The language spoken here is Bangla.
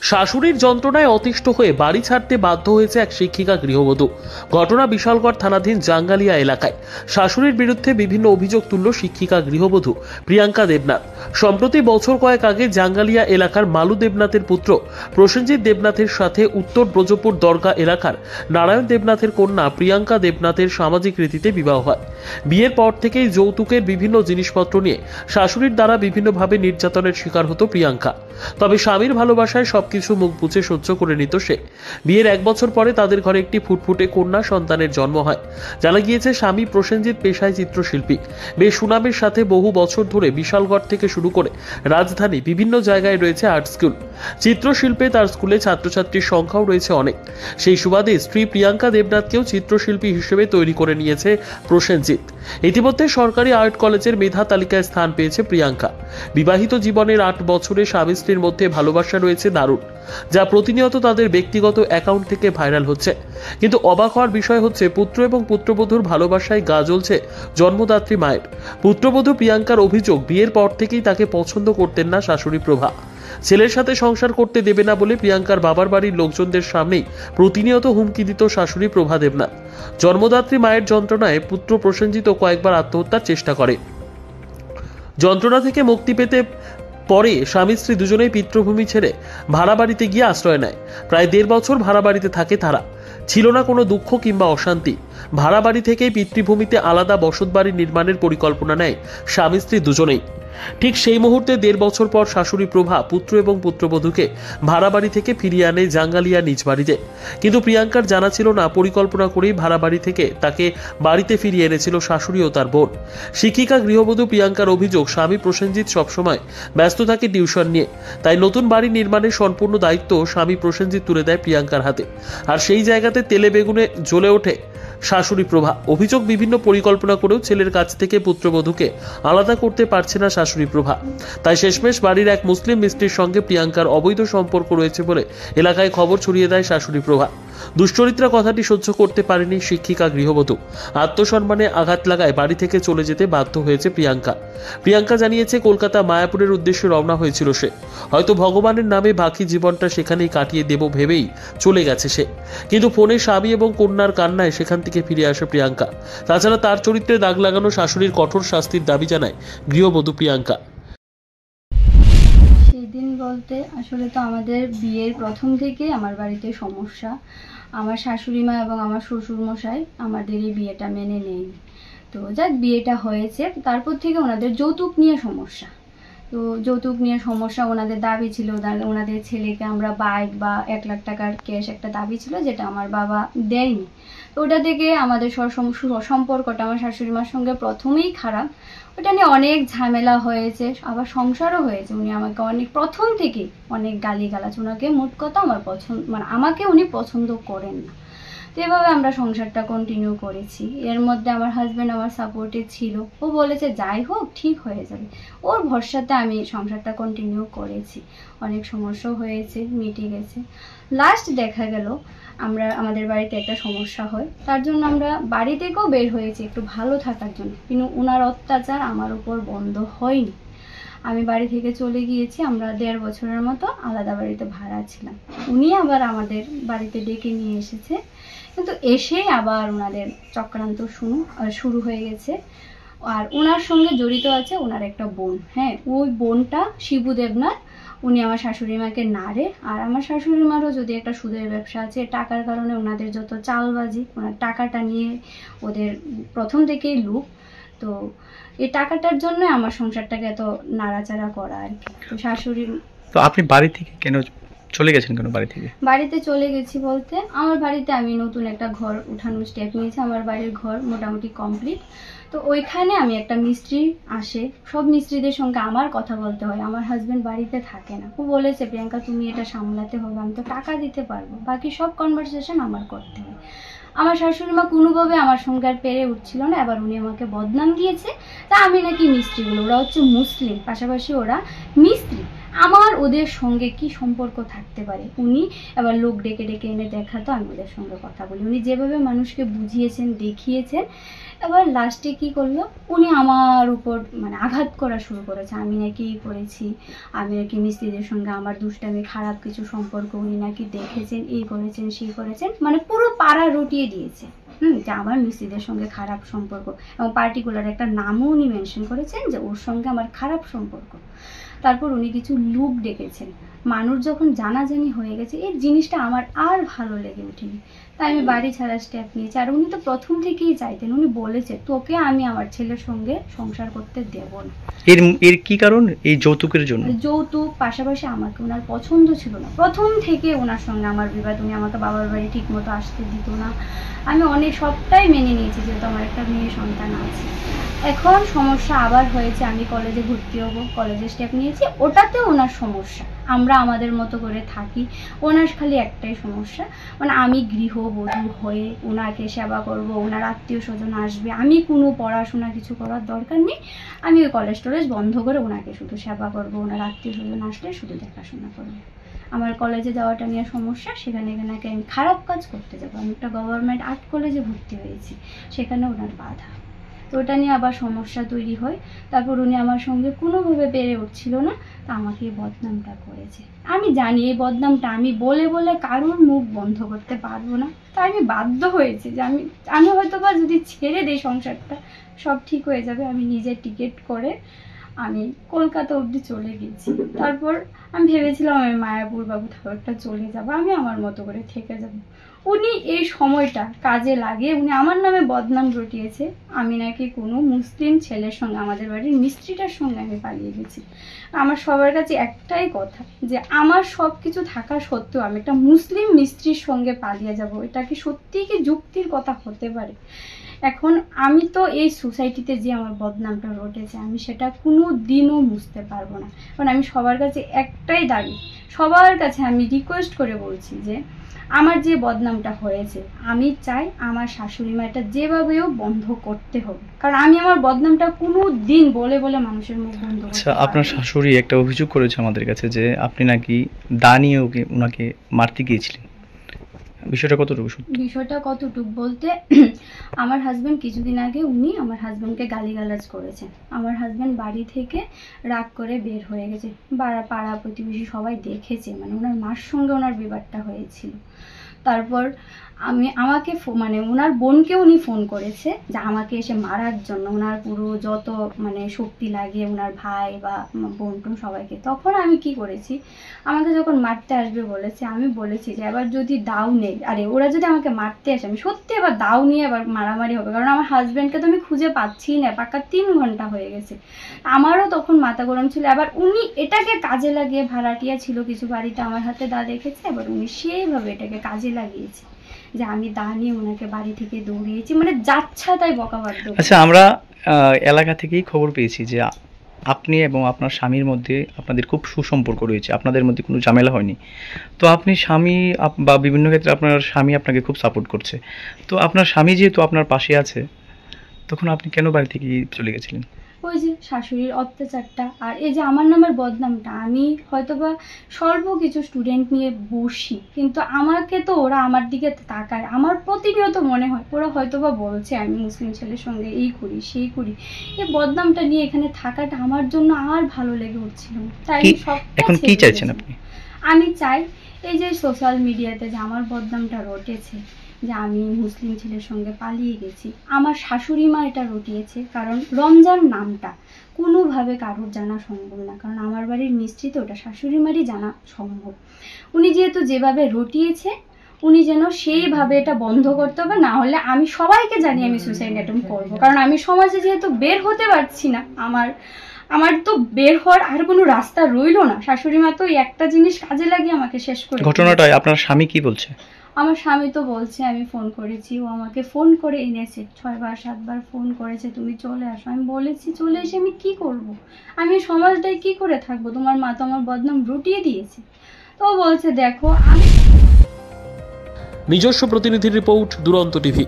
শাশুড়ির যন্ত্রণায় অতিষ্ঠ হয়ে বাড়ি ছাড়তে বাধ্য হয়েছে এক শিক্ষিকা গৃহবধূ। ঘটনা বিশালগড় থানাধীন জাঙ্গালিয়া এলাকায়। শাশুড়ির বিরুদ্ধে বিভিন্ন অভিযোগ তুলল শিক্ষিকা গৃহবধূ প্রিয়াঙ্কা দেবনাথ। সম্প্রতি বছর কয়েক আগে জাঙ্গালিয়া এলাকার মালু দেবনাথের পুত্র প্রসেনজিৎ দেবনাথের সাথে উত্তর ব্রজপুর দরগা এলাকার নারায়ণ দেবনাথের কন্যা প্রিয়াঙ্কা দেবনাথের সামাজিক রীতিতে বিবাহ হয়। বিয়ের পর থেকেই যৌতুকের বিভিন্ন জিনিসপত্র নিয়ে শাশুড়ির দ্বারা বিভিন্নভাবে নির্যাতনের শিকার হতো প্রিয়াঙ্কা। তবে স্বামীর ভালোবাসায় সবকিছু মুখ বুজে সহ্য করে নিত সে। বিয়ের 1 বছর পরে তাদের ঘরে একটি ফুটফুটে কন্যা সন্তানের জন্ম হয়। জানা গিয়েছে স্বামী প্রসেনজিৎ পেশায় চিত্রশিল্পী। বেশ সুনামের সাথে বহু বছর ধরে বিশালগড় থেকে শুরু করে রাজধানী বিভিন্ন জায়গায় রয়েছে আর্ট স্কুল। চিত্রশিল্পে তার স্কুলে ছাত্রছাত্রীর সংখ্যাও রয়েছে অনেক। সেই সুবাদে স্ত্রী প্রিয়াঙ্কা দেবনাথকেও চিত্রশিল্পী হিসেবে তৈরি করে নিয়েছে প্রসেনজিৎ। ইতিমধ্যে সরকারি আর্ট কলেজের মেধা তালিকায় স্থান পেয়েছে প্রিয়াঙ্কা। বিবাহিত জীবনের 8 বছরে স্বামী স্ত্রীর মধ্যে ভালোবাসা রয়েছে দারুণ, যা প্রতিনিয়ত তাদের ব্যক্তিগত অ্যাকাউন্ট থেকে ভাইরাল হচ্ছে। কিন্তু অবাক হওয়ার বিষয় হচ্ছে পুত্র এবং পুত্রবধূর ভালোবাসায় গা জ্বলছে জন্মদাত্রী মায়ের। পুত্রবধূ প্রিয়াঙ্কার অভিযোগ, বিয়ের পর থেকেই তাকে পছন্দ করতেন না শাশুড়ি প্রভা। ছেলের সাথে সংসার করতে দেবে না বলে প্রিয়াঙ্কার বাবার বাড়ির লোকজনদের সামনেই প্রতিনিয়ত হুমকি দিত শাশুড়ি প্রভা দেবনাথ। জন্মদাত্রী মায়ের যন্ত্রণায় পুত্র প্রসেনজিৎ কয়েকবার আত্মহত্যার চেষ্টা করে। যন্ত্রণা থেকে মুক্তি পেতে পরে স্বামী স্ত্রী দুজনেই পিতৃভূমি ছেড়ে ভাড়া বাড়িতে গিয়ে আশ্রয় নেয়। প্রায় 1.5 বছর ভাড়া বাড়িতে থাকে তারা। ছিল না কোনো দুঃখ কিংবা অশান্তি। ভাড়া বাড়ি থেকেই পিতৃভূমিতে আলাদা বসত বাড়ি নির্মাণের পরিকল্পনা নেয় স্বামী স্ত্রী দুজনেই। ঠিক সেই মুহূর্তে 1.5 বছর পর শাশুড়ি প্রভা পুত্র এবং পুত্রবধূকে ভাড়া বাড়ি থেকে ফিরিয়ে আনে জাঙ্গালিয়া নিজ বাড়িতে। কিন্তু প্রিয়াঙ্কার জানা ছিল না, পরিকল্পনা করেই ভাড়া বাড়ি থেকে তাকে বাড়িতে ফিরিয়ে এনেছিল শাশুড়ি ও তার বোন। শিক্ষিকা গৃহবধূ প্রিয়াঙ্কার অভিযোগ, স্বামী প্রসেনজিৎ সবসময় ব্যস্ত থাকে টিউশন নিয়ে, তাই নতুন বাড়ি নির্মাণের সম্পূর্ণ দায়িত্ব স্বামী প্রসেনজিৎ তুলে দেয় প্রিয়াঙ্কার হাতে। আর সেই জায়গাতে তেলে বেগুনে জ্বলে ওঠে শাশুড়ি প্রভা। অভিযোগ, বিভিন্ন পরিকল্পনা করেও ছেলের কাছ থেকে পুত্রবধূকে আলাদা করতে পারছে না শাশুড়ি প্রভা। তাই শেষমেশ বাড়ির এক মুসলিম মিস্ত্রির সঙ্গে প্রিয়াঙ্কার অবৈধ সম্পর্ক রয়েছে বলে এলাকায় খবর ছড়িয়ে দেয় শাশুড়ি প্রভা। দুশ্চরিত্রা কথাটি সহ্য করতে পারেনি শিক্ষিকা গৃহবধূ। আত্মসম্মানে আঘাত লাগায় বাড়ি থেকে চলে যেতে বাধ্য হয়েছে প্রিয়াঙ্কা। প্রিয়াঙ্কা জানিয়েছে, কলকাতা মায়াপুরের উদ্দেশ্যে রওনা হয়েছিল সে। হয়তো ভগবানের নামে বাকি জীবনটা সেখানেই কাটিয়ে দেব ভেবেই চলে গেছে সে। কিন্তু ফোনে স্বামী এবং কন্যার কান্নায় সেখান থেকে ফিরে আসে প্রিয়াঙ্কা। তাছাড়া তার চরিত্রে দাগ লাগানো শাশুড়ির কঠোর শাস্তির দাবি জানায় গৃহবধূ প্রিয়াঙ্কা। সেদিন বলতে আসলে তো আমাদের বিয়ের প্রথম থেকে আমার বাড়িতে সমস্যা। আমার শাশুড়ি মা এবং আমার শ্বশুর মশাই আমাদের এই বিয়েটা মেনে নেয়নি। তো যাক, বিয়েটা হয়েছে, তারপর থেকে ওনাদের যৌতুক নিয়ে সমস্যা। তো যৌতুক নিয়ে সমস্যা, ওনাদের দাবি ছিল ওনাদের ছেলেকে আমরা বাইক বা 1 লাখ টাকার ক্যাশ একটা দাবি ছিল, যেটা আমার বাবা দেয়নি। তো ওটা থেকে আমাদের সম্পর্কটা আমার শাশুড়ি মার সঙ্গে প্রথমেই খারাপ। ওটা নিয়ে অনেক ঝামেলা হয়েছে, আবার সংসারও হয়েছে। উনি আমাকে প্রথম থেকেই অনেক গালিগালাজ। ওনাকে মোট কথা আমার আমাকে উনি পছন্দ করেন না। তো এভাবে আমরা সংসারটা কন্টিনিউ করেছি। এর মধ্যে আমার হাজব্যান্ড আমার সাপোর্টে ছিল। ও বলেছে যাই হোক ঠিক হয়ে যাবে। ওর ভরসাতে আমি সংসারটা কন্টিনিউ করেছি। অনেক সমস্যা হয়েছে, মিটে গেছে। লাস্ট দেখা গেল আমাদের বাড়িতে একটা সমস্যা হয়, তার জন্য আমরা বাড়ি থেকেও বের হয়েছি একটু ভালো থাকার জন্য। কিন্তু ওনার অত্যাচার আমার উপর বন্ধ হয়নি। আমি বাড়ি থেকে চলে গিয়েছি। আমরা 1.5 বছরের মতো আলাদা বাড়িতে ভাড়া ছিলাম। উনি আবার আমাদের বাড়িতে ডেকে নিয়ে এসেছে, কিন্তু এসে আবার ওনাদের চক্রান্ত শুরু হয়ে গেছে। আর ওনার সঙ্গে জড়িত আছে ওনার একটা বোন। হ্যাঁ, ওই বোনটা শিবু দেবনাথ। উনি আমার শাশুড়ি মাকে নাড়ে। আর আমার শাশুড়ি মারও যদি একটা সুদের ব্যবসা আছে, টাকার কারণে ওনাদের যত চালবাজি, ওনার টাকাটা নিয়ে ওদের প্রথম থেকেই লুক। তো এই টাকাটার জন্য আমার সংসারটাকে এত নাড়াচাড়া করা আর কি। তো শাশুড়ি। তো আপনি বাড়ি থেকে কেন চলে গেছেন? কেন বাড়ি থেকে? বাড়িতে চলে গেছি বলতে, আমার বাড়িতে আমি নতুন একটা ঘর উঠানোর স্টেপ নিয়েছি। আমার বাড়ির ঘর মোটামুটি কমপ্লিট। তো ওইখানে আমি একটা মিস্ত্রি আসে, সব মিস্ত্রিদের সঙ্গে আমার কথা বলতে হয়। আমার হাজব্যান্ড বাড়িতে থাকে না। ও বলেছে প্রিয়াঙ্কা তুমি এটা সামলাতে হবে, আমি তো টাকা দিতে পারবো, বাকি সব কনভারসেশন আমার করতে হয়। আমার শাশুড়ি মা কোনোভাবে আমার সঙ্গে আর পেরে উঠছিল না। এবার উনি আমাকে বদনাম দিয়েছে, তা আমি নাকি মিস্ত্রিগুলো, ওরা হচ্ছে মুসলিম, পাশাপাশি ওরা মিস্ত্রি, আমার ওদের সঙ্গে কি সম্পর্ক থাকতে পারে? উনি এবার লোক ডেকে ডেকে এনে দেখাতো, আমি ওদের সঙ্গে কথা বলি। উনি যেভাবে মানুষকে বুঝিয়েছেন, দেখিয়েছেন, এবার লাস্টে কি করলো, উনি আমার উপর মানে আঘাত করা শুরু করেছে। আমি নাকি এই করেছি, আমি নাকি মিস্ত্রিদের সঙ্গে আমার দুষ্টামি, খারাপ কিছু সম্পর্ক উনি নাকি দেখেছেন, এই করেছেন সেই করেছেন, মানে পুরো পাড়া রটিয়ে দিয়েছে। যে আমার মিস্ত্রিদের সঙ্গে খারাপ সম্পর্ক, এবং পার্টিকুলার একটা নামও উনি মেনশন করেছেন যে ওর সঙ্গে আমার খারাপ সম্পর্ক। তারপর উনি কিছু লোক ডেকেছেন। মানুষ যখন জানাজানি হয়ে গেছে, এই জিনিসটা আমার আর ভালো লেগে ওঠেনি, তাই আমি বাড়ি ছাড়ার স্টেপ নিয়েছি। আর উনি তো প্রথম থেকেই চাইতেন, উনি বলেছে তোকে আমি আমার ছেলের সঙ্গে সংসার করতে দেব না। এর এর কি কারণ? এই যৌতুকের জন্য? যৌতুক, পাশাপাশি আমাকে ওনার পছন্দ ছিল না প্রথম থেকে ওনার সঙ্গে আমার বিবাদ। উনি আমাকে বাবার বাড়ি ঠিক মতো আসতে দিত না। আমি অনেক সবটাই মেনে নিয়েছি, যেহেতু আমার একটা মেয়ে সন্তান আছে। এখন সমস্যা আবার হয়েছে, আমি কলেজে ভর্তি হব, কলেজে স্টেপ নিয়েছি, ওটাতে ওনার সমস্যা। আমরা আমাদের মতো করে থাকি, ওনার খালি একটাই সমস্যা, মানে আমি গৃহবধূ হয়ে ওনাকে সেবা করব, ওনার আত্মীয় স্বজন আসবে, আমি কোনো পড়াশোনা কিছু করার দরকার নেই, আমি ওই কলেজ টলেজ বন্ধ করে ওনাকে শুধু সেবা করব, ওনার আত্মীয় স্বজন আসলে শুধু দেখাশোনা করব। আমার কলেজে যাওয়াটা নিয়ে সমস্যা, সেখানে নাকি আমি খারাপ কাজ করতে যাবো। আমি একটা গভর্নমেন্ট আর্ট কলেজে ভর্তি হয়েছি, সেখানে ওনার বাধা, তো ওটা নিয়ে আবার সমস্যা তৈরি হয়। তারপর উনি আমার সঙ্গে কোনোভাবে পেরে উঠছিল না, তা আমাকে এই বদনামটা করেছে। আমি জানি এই বদনামটা আমি বলে বলে কারোর মুখ বন্ধ করতে পারবো না, তাই আমি বাধ্য হয়েছি যে আমি হয়তো বা যদি ছেড়ে দিই সংসারটা সব ঠিক হয়ে যাবে। আমি নিজে টিকিট করে আমি কলকাতা অবধি চলে গেছি। তারপর আমি ভেবেছিলাম আমি মায়াপুর বা কোথাও একটা চলে যাবো, আমি আমার মতো করে থেকে যাব। উনি এই সময়টা কাজে লাগিয়ে উনি আমার নামে বদনাম রটিয়েছে, আমি নাকি কোনো মুসলিম ছেলের সঙ্গে, আমাদের বাড়ির মিস্ত্রিটার সঙ্গে আমি পালিয়ে গেছি। আমার সবার কাছে একটাই কথা, যে আমার সব কিছু থাকা সত্ত্বেও আমি একটা মুসলিম মিস্ত্রির সঙ্গে পালিয়ে যাব, এটা কি সত্যিই কি যুক্তির কথা হতে পারে? এখন আমি তো এই সোসাইটিতে যে আমার বদনামটা রটেছে, আমি সেটা কোনো দিনও মুছতে পারবো না। কারণ আমি সবার কাছে একটাই দাবি, সবার কাছে আমি রিকোয়েস্ট করে বলছি যে আমার যে বদনামটা হয়েছে, আমি চাই আমার শাশুড়ি মা এটা যেভাবেও বন্ধ করতে হবে, কারণ আমি আমার বদনামটা কোনো দিন বলে বলে মানুষের মুখ বন্ধ করতে আচ্ছা, পারবো আপনার না। শাশুড়ি একটা অভিযোগ করেছে আমাদের কাছে যে আপনি নাকি দা নিয়ে ওনাকে মারতে গিয়েছিলেন। বিষয়টা কতটুকু সত্যি? বিষয়টা কতটুকু বলতে, আমার হাজব্যান্ড কিছুদিন আগে উনি আমার হাজব্যান্ডকে গালিগালাজ করেছেন। আমার হাজব্যান্ড বাড়ি থেকে রাগ করে বের হয়ে গেছে, পাড়া প্রতিবেশী সবাই দেখেছে, মানে ওনার মার সঙ্গে ওনার বিবাদটা হয়েছিল। তারপর আমাকে মানে ওনার বোনকে উনি ফোন করেছে যে আমাকে এসে মারার জন্য, ওনার পুরো যত মানে শক্তি লাগে ওনার ভাই বা বোন টোন সবাইকে। তখন আমি কি করেছি, আমাকে যখন মারতে আসবে বলেছে, আমি বলেছি যে এবার যদি দাও নেই, আরে ওরা যদি আমাকে মারতে আসে, আমি সত্যি এবার দাও নিয়ে এবার মারামারি হবে, কারণ আমার হাজব্যান্ডকে তো আমি খুঁজে পাচ্ছি না, পাক্কা 3 ঘন্টা হয়ে গেছে। আমারও তখন মাথা গরম ছিল। এবার উনি এটাকে কাজে লাগিয়ে, ভাড়াটিয়া ছিল কিছু বাড়িতে, আমার হাতে দা দেখেছে, এবার উনি সেইভাবে এটাকে কাজে লাগিয়েছে যে আমি দা নিয়ে ওনাকে বাড়ি থেকে দৌড়িয়েছি, মানে যাচ্ছা তাই বকাবাধ্য। আচ্ছা, আমরা এলাকা থেকেই খবর পেয়েছি যে আপনি এবং আপনার স্বামীর মধ্যে আপনাদের খুব সুসম্পর্ক রয়েছে, আপনাদের মধ্যে কোনো ঝামেলা হয়নি। তো আপনি স্বামী বা বিভিন্ন ক্ষেত্রে আপনার স্বামী আপনাকে খুব সাপোর্ট করছে, তো আপনার স্বামী যেহেতু আপনার পাশে আছে, তখন আপনি কেন বাড়ি থেকে চলে গেছিলেন? ওই যে শাশুড়ির অত্যাচারটা, আর এই যে আমার নামের বদনামটা, আমি হয়তোবা স্বল্প কিছু স্টুডেন্ট নিয়ে বসি, কিন্তু আমাকে তো ওরা আমার দিকে তাকায়, আমার প্রতিনিয়ত মনে হয় ওরা হয়তোবা বলছে আমি মুসলিম ছেলের সঙ্গে এই করি সেই করি। এই বদনামটা নিয়ে এখানে থাকাটা আমার জন্য আর ভালো লেগে উঠছিল না, তাই আমি সবটা এখন কি ছেড়ে চাইছেন দিয়েছি। আপনি? আমি চাই এই যে সোশ্যাল মিডিয়াতে যে আমার বদনামটা রটেছে, যে আমি মুসলিম ছেলের সঙ্গে পালিয়ে গেছি, আমার শাশুড়ি মা এটা রটিয়েছে, কারণ রমজান নামটা কোনোভাবে কারোর জানা সম্ভব না, কারণ আমার বাড়ির মিস্ত্রি তো ওটা শাশুড়ি মারই জানা সম্ভব। উনি যেহেতু যেভাবে রটিয়েছে, উনি যেন সেইভাবে এটা বন্ধ করতে হবে, না হলে আমি সবাইকে জানি আমি সুসাইড অ্যাটেম্প করবো, কারণ আমি সমাজে যেহেতু বের হতে পারছি না, আমার তো বের হওয়ার আর কোনো রাস্তা রইলো না। শাশুড়ি মা তো এই একটা জিনিস কাজে লাগিয়ে আমাকে শেষ করে ঘটনাটায় আপনার স্বামী কি বলছে? আমার স্বামী তো বলছে আমি ফোন করেছি, ও আমাকে ফোন করে এনেছে, 6 বার 7 বার ফোন করেছে তুমি চলে আসো। আমি বলেছি চলে এসে আমি কি করব, আমি সমাজটায় কি করে থাকবো, তোমার মা তো আমার বদনাম রটিয়ে দিয়েছে। তো ও বলছে দেখো আমি। নিজস্ব প্রতিনিধির রিপোর্ট, দুরন্ত টিভি।